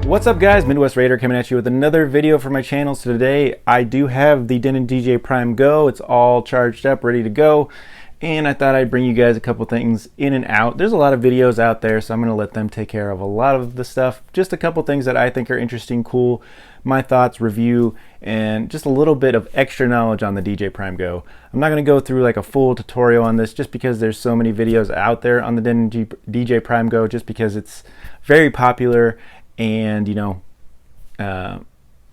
What's up guys, Midwest Raider coming at you with another video for my channel. So today I do have the Denon DJ Prime Go. It's all charged up, ready to go. And I thought I'd bring you guys a couple things in and out. There's a lot of videos out there, so I'm gonna let them take care of a lot of the stuff. Just a couple things that I think are interesting, cool, my thoughts, review, and just a little bit of extra knowledge on the DJ Prime Go. I'm not gonna go through like a full tutorial on this just because there's so many videos out there on the Denon DJ Prime Go, just because it's very popular. And you know,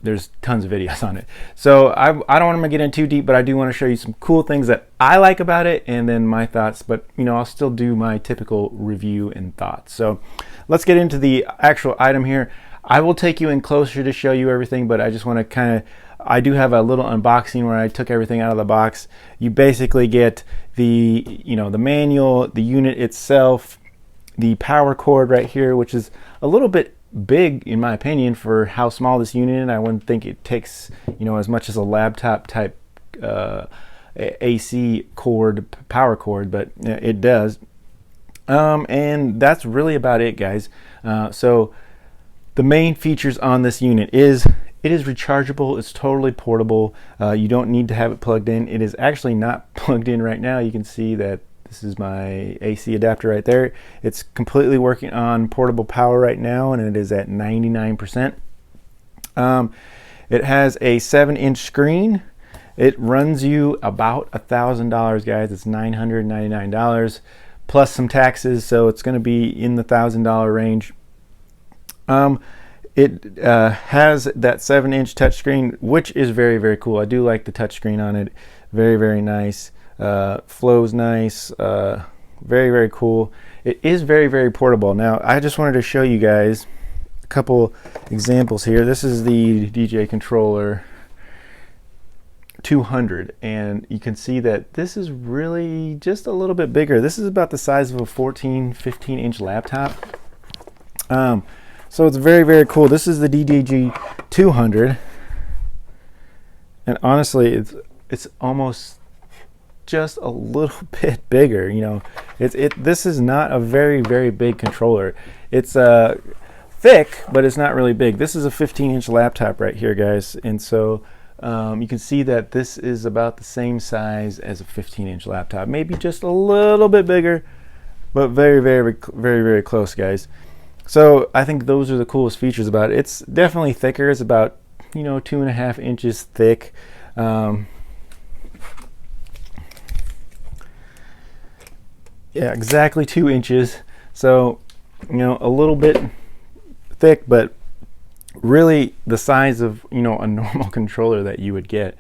there's tons of videos on it, so I don't want to get in too deep, but I do want to show you some cool things that I like about it and then my thoughts. But you know, I'll still do my typical review and thoughts. So let's get into the actual item here. I will take you in closer to show you everything, but I just want to kind of, I do have a little unboxing where I took everything out of the box. You basically get the, you know, the manual, the unit itself, the power cord right here, which is a little bit big in my opinion for how small this unit is. I wouldn't think it takes, you know, as much as a laptop type AC cord, power cord, but it does. And that's really about it, guys. So the main features on this unit is it is rechargeable. It's totally portable. You don't need to have it plugged in. It is actually not plugged in right now. You can see that this is my AC adapter right there. It's completely working on portable power right now, and it is at 99%. It has a 7-inch screen. It runs you about $1,000, guys. It's $999 plus some taxes, so it's going to be in the $1,000 range. It has that 7-inch touchscreen, which is very, very cool. I do like the touchscreen on it. Very, very nice. Flows nice. Very, very cool. It is very, very portable. Now I just wanted to show you guys a couple examples here. This is the DJ controller 200, and you can see that this is really just a little bit bigger. This is about the size of a 15 inch laptop. So it's very, very cool. This is the DDG 200, and honestly it's almost just a little bit bigger. You know, this is not a very, very big controller. It's thick, but it's not really big. This is a 15-inch laptop right here, guys, and so you can see that this is about the same size as a 15-inch laptop, maybe just a little bit bigger, but very, very, very, very close, guys. So I think those are the coolest features about it. It's definitely thicker. It's about, you know, 2.5 inches thick. Yeah, exactly 2 inches. So, you know, a little bit thick, but really the size of, you know, a normal controller that you would get.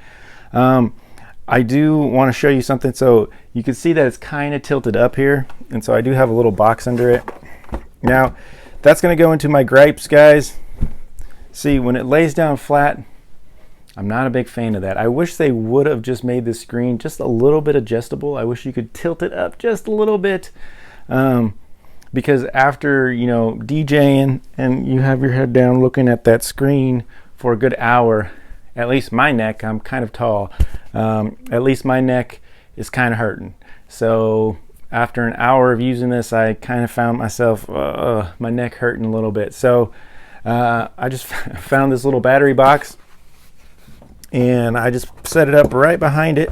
I do want to show you something. So you can see that it's kind of tilted up here, and so I do have a little box under it. Now that's going to go into my gripes, guys. See, when it lays down flat, I'm not a big fan of that. I wish they would have just made the screen just a little bit adjustable. I wish you could tilt it up just a little bit, because after, you know, DJing and you have your head down looking at that screen for a good hour, at least my neck, I'm kind of tall, at least my neck is kind of hurting. So after an hour of using this, I kind of found myself my neck hurting a little bit. So I just found this little battery box, and I just set it up right behind it,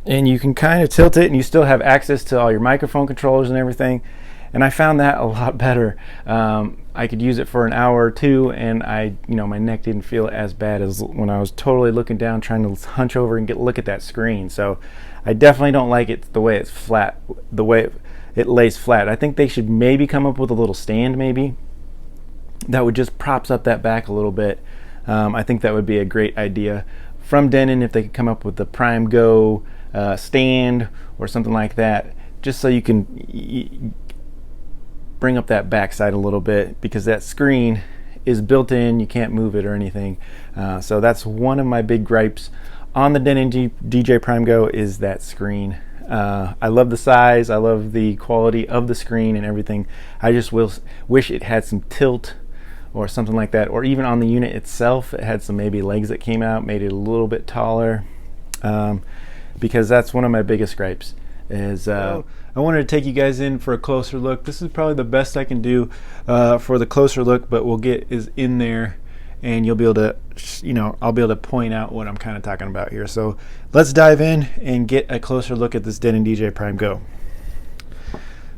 and you can kind of tilt it and you still have access to all your microphone controllers and everything. And I found that a lot better. I could use it for an hour or two, and you know, my neck didn't feel as bad as when I was totally looking down trying to hunch over and look at that screen. So I definitely don't like it the way it's flat, the way it lays flat. I think they should maybe come up with a little stand, maybe that would just props up that back a little bit. I think that would be a great idea from Denon, if they could come up with the Prime Go stand or something like that, just so you can bring up that backside a little bit, because that screen is built in, you can't move it or anything. So that's one of my big gripes on the Denon DJ Prime Go, is that screen. I love the size, I love the quality of the screen and everything. I just wish it had some tilt or something like that, or even on the unit itself it had some maybe legs that came out, made it a little bit taller, because that's one of my biggest gripes. is I wanted to take you guys in for a closer look. This is probably the best I can do for the closer look, but we'll get is in there, and you'll be able to, I'll be able to point out what I'm kind of talking about here. So let's dive in and get a closer look at this Denon DJ Prime Go.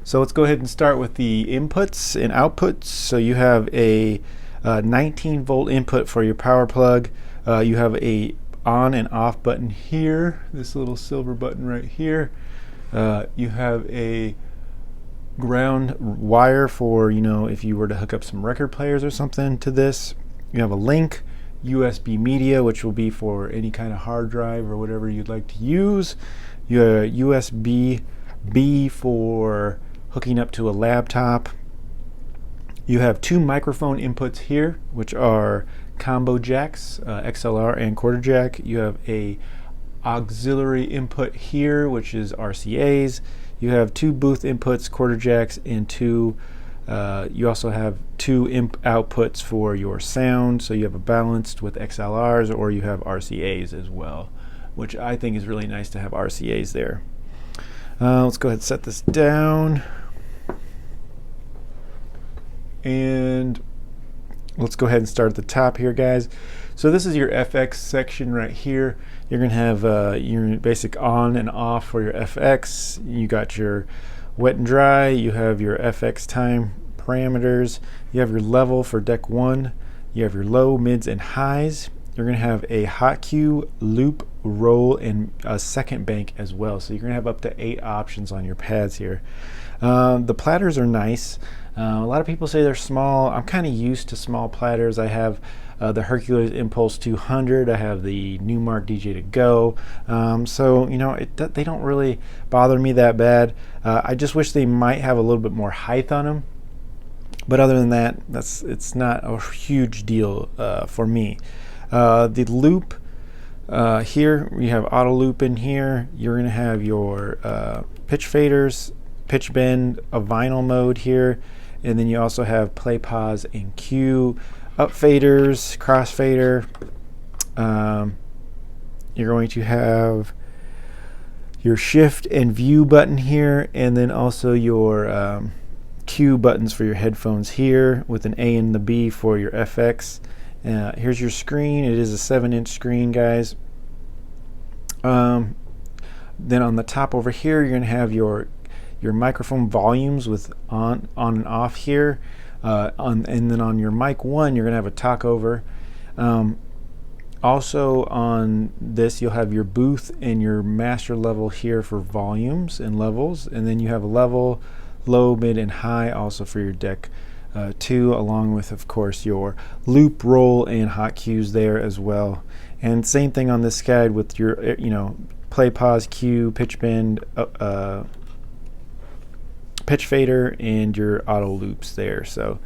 So let's go ahead and start with the inputs and outputs. So you have a 19 volt input for your power plug. You have a on and off button here, this little silver button right here. You have a ground wire for, if you were to hook up some record players or something to this. You have a link, USB media, which will be for any kind of hard drive or whatever you'd like to use. You have a USB-B for hooking up to a laptop. You have two microphone inputs here, which are combo jacks, XLR and quarter jack. You have a auxiliary input here, which is RCAs. You have two booth inputs, quarter jacks, and you also have two outputs for your sound. So you have a balanced with XLRs, or you have RCAs as well, which I think is really nice to have RCAs there. Let's go ahead and set this down. And let's go ahead and start at the top here, guys. So this is your FX section right here. You're going to have your basic on and off for your FX. You got your wet and dry. You have your FX time parameters. You have your level for deck 1. You have your low, mids, and highs. You're going to have a hot cue, loop, roll, and a second bank as well. So you're going to have up to 8 options on your pads here. The platters are nice. A lot of people say they're small. I'm kind of used to small platters. I have the Hercules Impulse 200. I have the Newmark DJ to Go. So they don't really bother me that bad. I just wish they might have a little bit more height on them. But other than that, it's not a huge deal for me. The loop here, you have auto loop in here. You're going to have your pitch faders, pitch bend, a vinyl mode here. And then you also have play, pause, and cue, up faders, cross fader. You're going to have your shift and view button here, and then also your cue buttons for your headphones here with an A and the B for your FX. Here's your screen. It is a 7-inch screen, guys. Then on the top over here, you're going to have your microphone volumes with on and off here, and then on your mic 1 you're going to have a talk over. Also on this you'll have your booth and your master level here for volumes and levels, and then you have a level, low, mid, and high also for your deck 2, along with of course your loop, roll, and hot cues there as well. And same thing on this guide with your play, pause, cue, pitch bend, pitch fader, and your auto loops there. So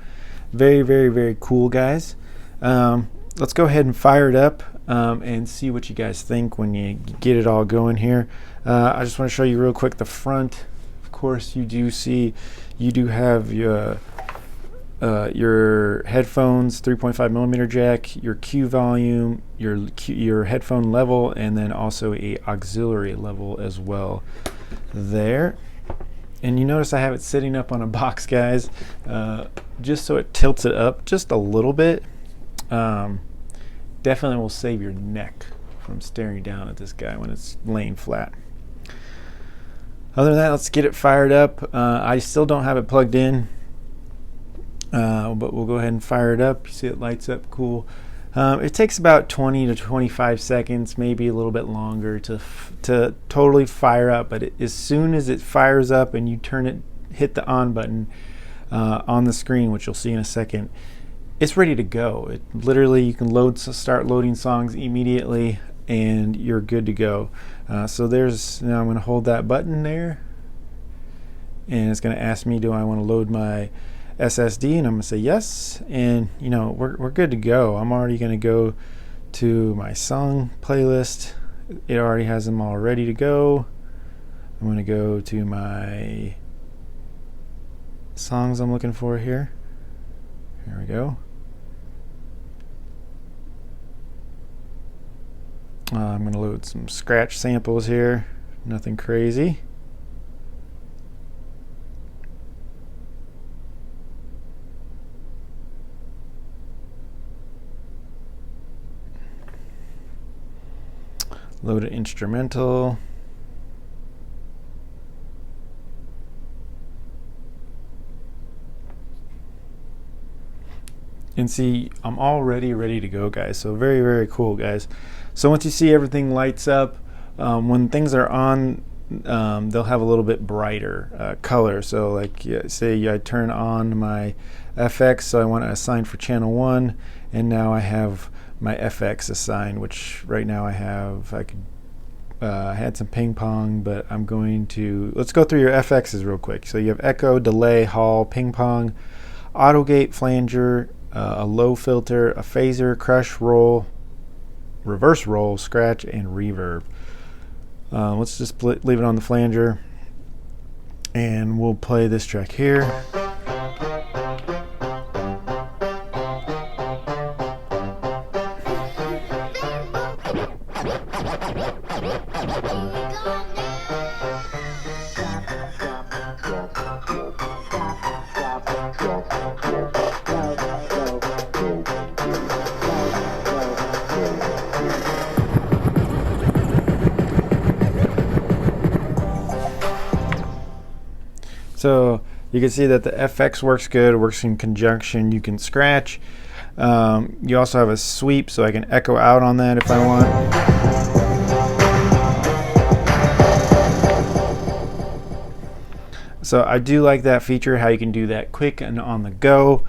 very, very, very cool, guys. Let's go ahead and fire it up and see what you guys think when you get it all going here. I just want to show you real quick the front. Of course, you do have your headphones, 3.5 millimeter jack, your cue volume, your headphone level, and then also a auxiliary level as well there. And you notice I have it sitting up on a box, guys, just so it tilts it up just a little bit. Definitely will save your neck from staring down at this guy when it's laying flat. Other than that, let's get it fired up. I still don't have it plugged in, but we'll go ahead and fire it up. You see it lights up cool. It takes about 20 to 25 seconds, maybe a little bit longer to totally fire up, but as soon as it fires up and you hit the on button on the screen, which you'll see in a second, it's ready to go. It literally, you can start loading songs immediately and you're good to go. So now I'm going to hold that button there, and it's going to ask me, do I want to load my SSD, and I'm going to say yes, and we're good to go. I'm already going to go to my song playlist. It already has them all ready to go. I'm going to go to my songs I'm looking for here. Here we go. I'm going to load some scratch samples here, nothing crazy. Load an instrumental. And see, I'm already ready to go, guys. So very, very cool, guys. So once you see everything lights up, when things are on, they'll have a little bit brighter color. So like, say I turn on my FX, so I want to assign for channel 1, and now I have my FX assigned, which right now I had some ping pong, but I'm going to, let's go through your FXs real quick. So you have echo, delay, hall, ping pong, auto gate, flanger, a low filter, a phaser, crush, roll, reverse roll, scratch, and reverb. Let's just leave it on the flanger, and we'll play this track here. So you can see that the FX works good, works in conjunction. You can scratch. You also have a sweep, so I can echo out on that if I want. So I do like that feature, how you can do that quick and on the go.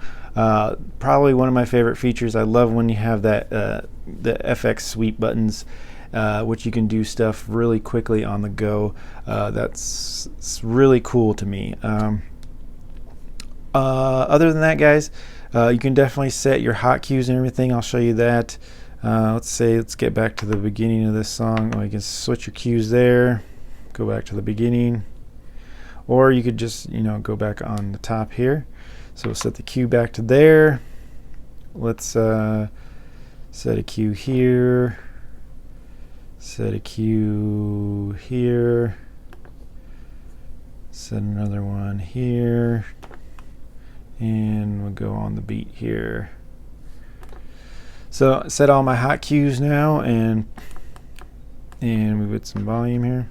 Probably one of my favorite features. I love when you have that the FX sweep buttons, which you can do stuff really quickly on the go. That's really cool to me. Other than that, guys, you can definitely set your hotkeys and everything. I'll show you that. Let's get back to the beginning of this song. You can switch your cues there, go back to the beginning, or you could just go back on the top here. So we'll set the cue back to there. Let's set a cue here, set a cue here, set another one here, and we'll go on the beat here. So set all my hot cues now, and we put some volume here.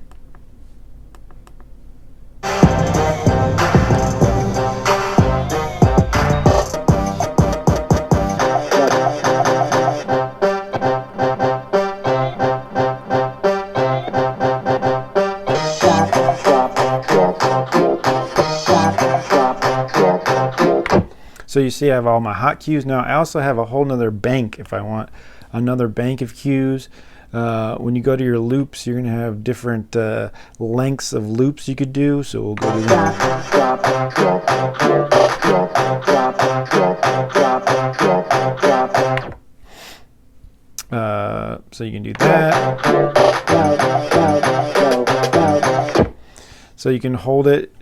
So you see I have all my hot cues now. I also have a whole nother bank if I want another bank of cues. When you go to your loops, you're going to have different lengths of loops you could do. So we'll go to so you can do that. So you can hold it.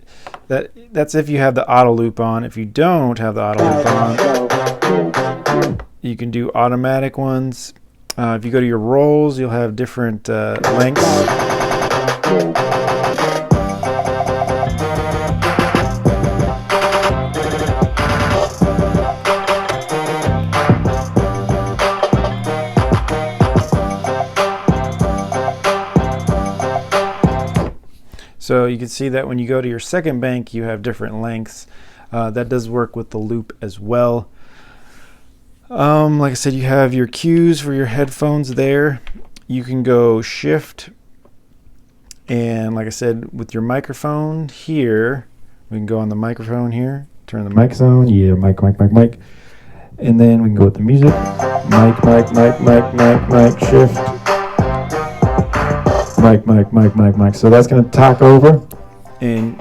That's if you have the auto loop on. If you don't have the auto loop on, you can do automatic ones. If you go to your rolls, you'll have different lengths. So you can see that when you go to your second bank, you have different lengths. That does work with the loop as well. Like I said, you have your cues for your headphones there. You can go shift, and like I said, with your microphone here, we can go on the microphone here, turn the mic on, yeah, mic, and then we can go with the music, mic, shift, mic. So that's going to talk over, and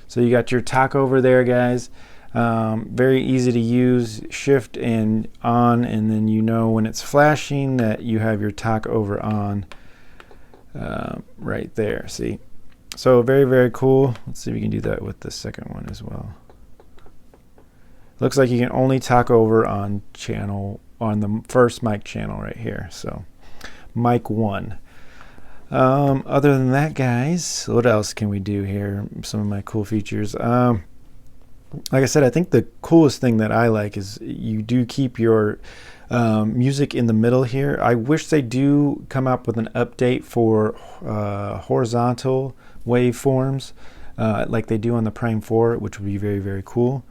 so you got your talk over there, guys. Very easy to use, shift and on, and then when it's flashing that you have your talk over on right there. See, so very, very cool. Let's see if we can do that with the second one as well. Looks like you can only talk over on the first mic channel right here. So mic 1. Other than that, guys, what else can we do here? Some of my cool features. like I said, I think the coolest thing that I like is you do keep your music in the middle here. I wish they do come up with an update for horizontal waveforms like they do on the Prime 4, which would be very, very cool.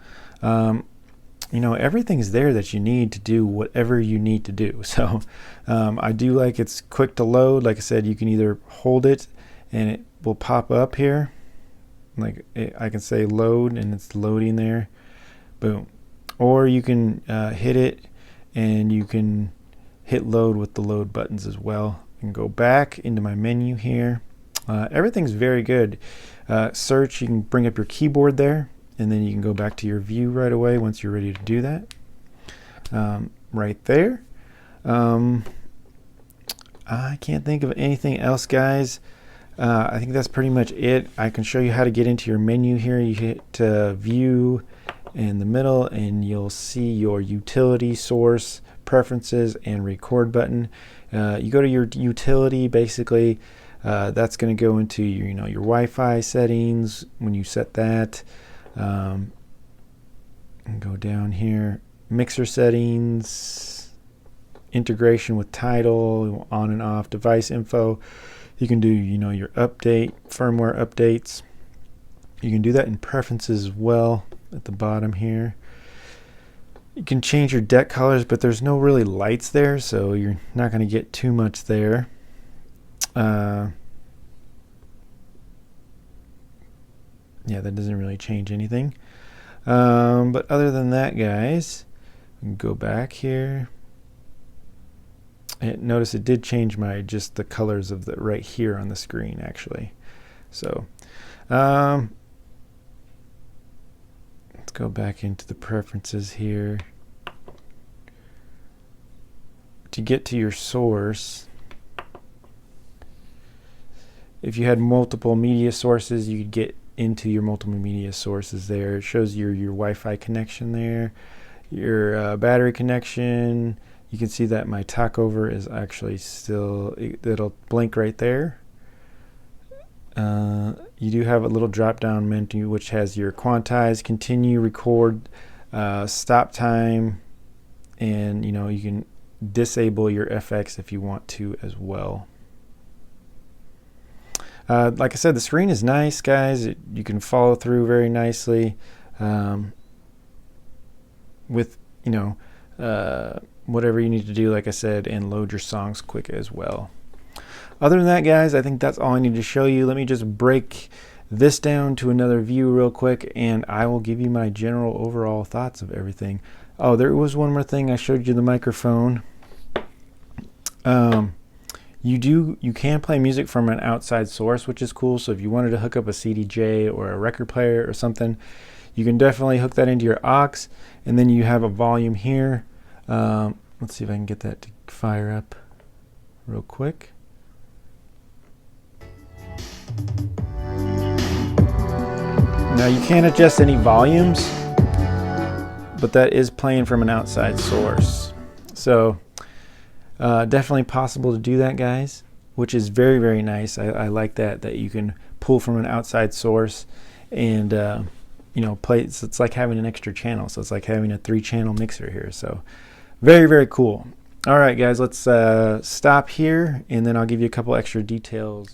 You know, everything's there that you need to do whatever you need to do. So I do like it's quick to load. Like I said, you can either hold it and it will pop up here. Like I can say load and it's loading there. Boom. Or you can hit it and you can hit load with the load buttons as well. I can go back into my menu here. Everything's very good. Search, you can bring up your keyboard there, and then you can go back to your view right away once you're ready to do that. Right there. I can't think of anything else, guys. I think that's pretty much it. I can show you how to get into your menu here. You hit view in the middle and you'll see your utility, source, preferences, and record button. You go to your utility, basically that's going to go into your, your Wi-Fi settings when you set that. And go down here, mixer settings, integration with Tidal, on and off, device info. You can do, your update, firmware updates. You can do that in preferences as well at the bottom here. You can change your deck colors, but there's no really lights there, so you're not going to get too much there. Yeah, that doesn't really change anything. But other than that, guys, we can go back here. And notice it did change just the colors of the right here on the screen, actually. So let's go back into the preferences here. To get to your source, if you had multiple media sources, you could get into your multiple media sources there. It shows your Wi-Fi connection there, your battery connection. You can see that my talkover is actually still, it'll blink right there. You do have a little drop down menu which has your quantize, continue, record, stop time, and you can disable your FX if you want to as well. Like I said, the screen is nice, guys. You can follow through very nicely with whatever you need to do, like I said, and load your songs quick as well. Other than that, guys, I think that's all I need to show you. Let me just break this down to another view real quick, and I will give you my general overall thoughts of everything. Oh, there was one more thing. I showed you the microphone. You can play music from an outside source, which is cool. So if you wanted to hook up a CDJ or a record player or something, you can definitely hook that into your aux, and then you have a volume here. Let's see if I can get that to fire up real quick. Now you can't adjust any volumes, but that is playing from an outside source. So definitely possible to do that, guys, which is very, very nice. I like that you can pull from an outside source and play. It's like having an extra channel. So it's like having a 3-channel mixer here. So very, very cool. All right, guys, let's stop here, and then I'll give you a couple extra details.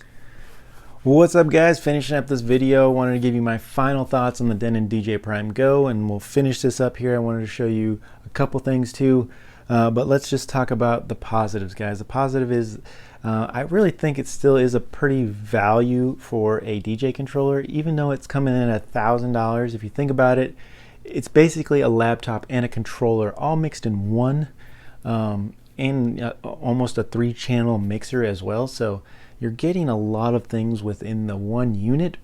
What's up, guys? Finishing up this video, wanted to give you my final thoughts on the Denon DJ Prime Go, and we'll finish this up here. I wanted to show you a couple things too, but let's just talk about the positives, guys. The positive is I really think it still is a pretty value for a DJ controller, even though it's coming in at $1,000. If you think about it, it's basically a laptop and a controller all mixed in one, and almost a 3-channel mixer as well. So you're getting a lot of things within the one unit.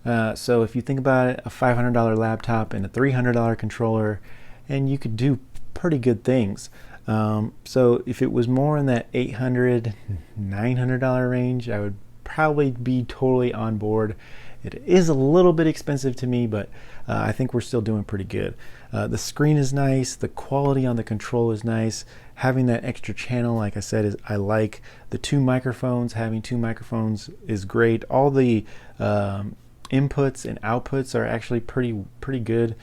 So if you think about it, a $500 laptop and a $300 controller, and you could do pretty good things. So if it was more in that $800, $900 range, I would probably be totally on board. It is a little bit expensive to me, but I think we're still doing pretty good. The screen is nice. The quality on the control is nice. Having that extra channel, like I said, I like. The 2 microphones. Having 2 microphones is great. All the inputs and outputs are actually pretty good.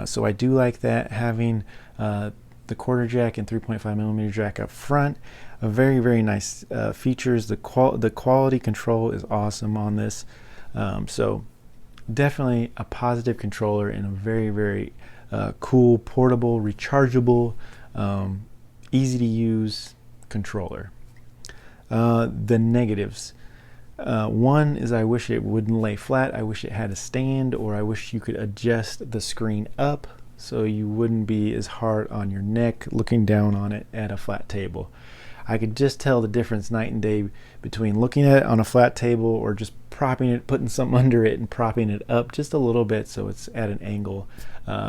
So I do like that, having the quarter jack and 3.5mm jack up front. Very nice features. The quality control is awesome on this. So definitely a positive controller and a very cool, portable, rechargeable, easy to use controller. The negatives. One is I wish it wouldn't lay flat. I wish it had a stand, or I wish you could adjust the screen up so you wouldn't be as hard on your neck looking down on it at a flat table. I could just tell the difference night and day between looking at it on a flat table or just propping it, putting something under it and propping it up just a little bit so it's at an angle.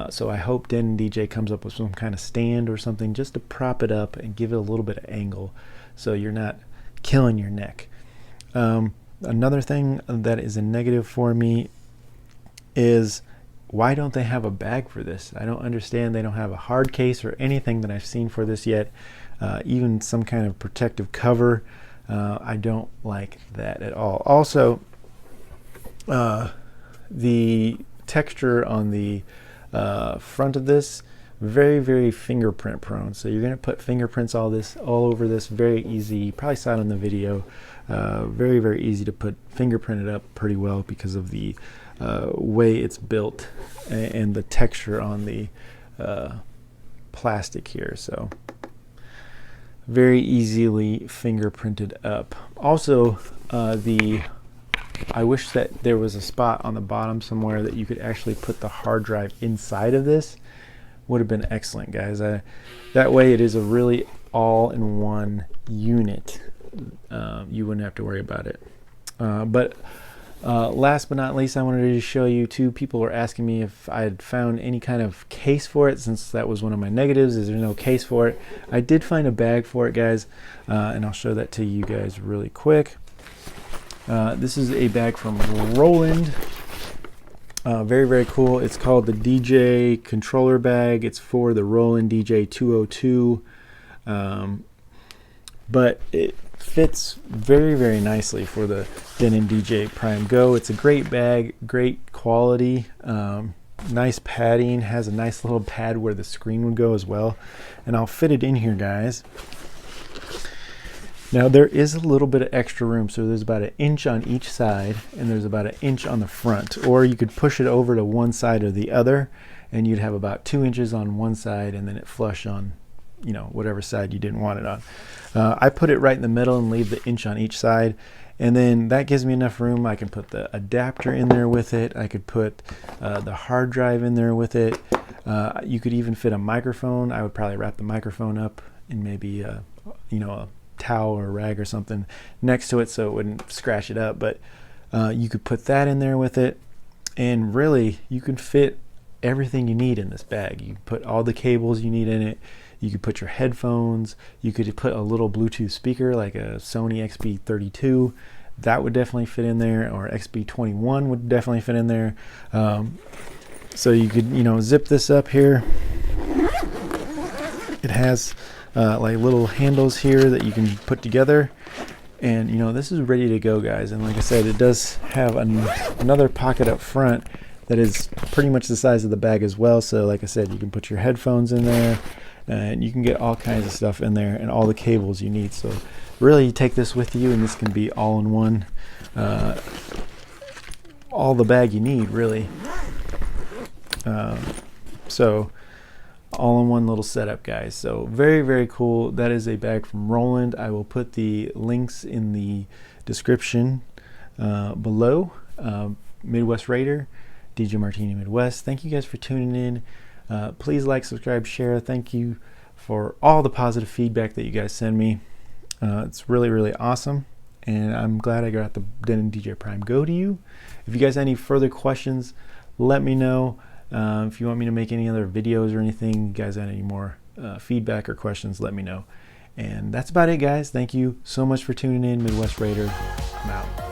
So I hope Denon DJ comes up with some kind of stand or something just to prop it up and give it a little bit of angle so you're not killing your neck. Another thing that is a negative for me is, why don't they have a bag for this? I don't understand. They don't have a hard case or anything that I've seen for this yet. Even some kind of protective cover. I don't like that at all. Also, the texture on the front of this, very fingerprint prone. So you're going to put fingerprints all over this. Very easy. You probably saw it in the video. Very easy to put fingerprinted up pretty well because of the way it's built and the texture on the plastic here. So very easily fingerprinted up. Also, I wish that there was a spot on the bottom somewhere that you could actually put the hard drive inside of this. Would have been excellent, guys. That way it is a really all-in-one unit. You wouldn't have to worry about it. But last but not least, I wanted to show you two people were asking me if I had found any kind of case for it, since that was one of my negatives. Is there no case for it? I did find a bag for it, guys, and I'll show that to you guys really quick. This is a bag from Roland. Very cool. It's called the DJ controller bag. It's for the Roland DJ 202, but it fits very nicely for the Denon DJ Prime Go. It's a great bag, great quality, nice padding, has a nice little pad where the screen would go as well, and I'll fit it in here, guys. Now there is a little bit of extra room, so there's about 1 inch on each side and there's about 1 inch on the front, or you could push it over to one side or the other and you'd have about 2 inches on one side and then it flush on, you know, whatever side you didn't want it on. I put it right in the middle and leave the 1 inch on each side, and then that gives me enough room. I can put the adapter in there with it. I could put the hard drive in there with it. You could even fit a microphone. I would probably wrap the microphone up in maybe you know, a towel or a rag or something next to it so it wouldn't scratch it up. But you could put that in there with it, and really you can fit everything you need in this bag. You put all the cables you need in it. You could put your headphones. You could put a little Bluetooth speaker like a Sony XB32. That would definitely fit in there, or XB21 would definitely fit in there. So you could, you know, zip this up here. It has like little handles here that you can put together, and you know, this is ready to go, guys. And like I said, it does have another pocket up front that is pretty much the size of the bag as well. So like I said, you can put your headphones in there and you can get all kinds of stuff in there and all the cables you need. So really, you take this with you and this can be all in one, all the bag you need, really. So all in one little setup, guys. So very cool. That is a bag from Roland. I will put the links in the description below. Midwest Raider, DJ Martini Midwest. Thank you guys for tuning in. Please like, subscribe, share. Thank you for all the positive feedback that you guys send me. It's really awesome, and I'm glad I got the Denon DJ Prime Go to you. If you guys have any further questions, let me know. If you want me to make any other videos or anything, you guys have any more feedback or questions, let me know. And that's about it, guys. Thank you so much for tuning in. Midwest Raider, I'm out.